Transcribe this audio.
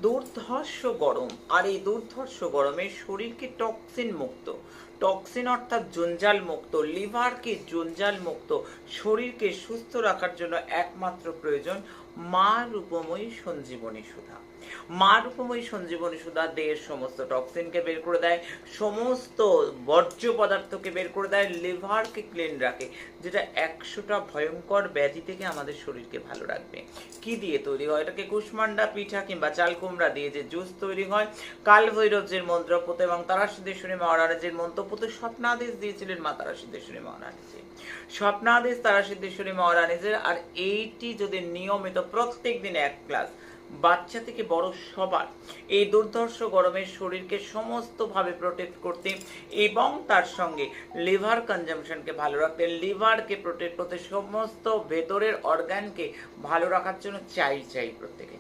দুর্ধর্ষ গরম, আর এই দুর্ধর্ষ গরমে শরীরকে টক্সিন অর্থাৎ জঞ্জাল মুক্ত, লিভারকে জঞ্জাল মুক্ত, শরীরকে সুস্থ রাখার জন্য একমাত্র প্রয়োজন মা রূপময়ী সঞ্জীবনী সুধা। মা রূপময়ী সঞ্জীবনী সুধা দেহের সমস্ত টক্সিনকে বের করে দেয়, সমস্ত বর্জ্য পদার্থকে বের করে দেয়, লিভারকে ক্লিন রাখে, যেটা 100টা ভয়ঙ্কর ব্যাধি থেকে আমাদের শরীরকে ভালো রাখবে। কি দিয়ে তৈরি হয়? এটাকে কুষ্মান্ডা পিঠা কিংবা চাল কুমড়া দিয়ে যে জুস তৈরি হয়, কাল ভৈরবজির মন্ত্রপোতে এবং তারাসিদ্ধেশ্বরী মহারানীজির মন্ত্রপোতে স্বপ্নাদেশ দিয়েছিলেন মা তারাসিদ্ধেশ্বরী মহারানীজি। স্বপ্নাদেশ তারাসিদ্ধেশ্বরী মহারানীজির। আর এইটি যদি নিয়মিত প্রত্যেক দিন 1 গ্লাস, বাচ্চা থেকে বড় সবার এই দুর্ধর্ষ গরমের শরীরকে সমস্তভাবে প্রোটেক্ট করতে এবং তার সঙ্গে লিভার কনজামশনকে ভালো রাখতে, লিভারকে প্রোটেক্ট করতে, সমস্ত ভেতরের অর্গানকে ভালো রাখার জন্য চাই প্রত্যেকে।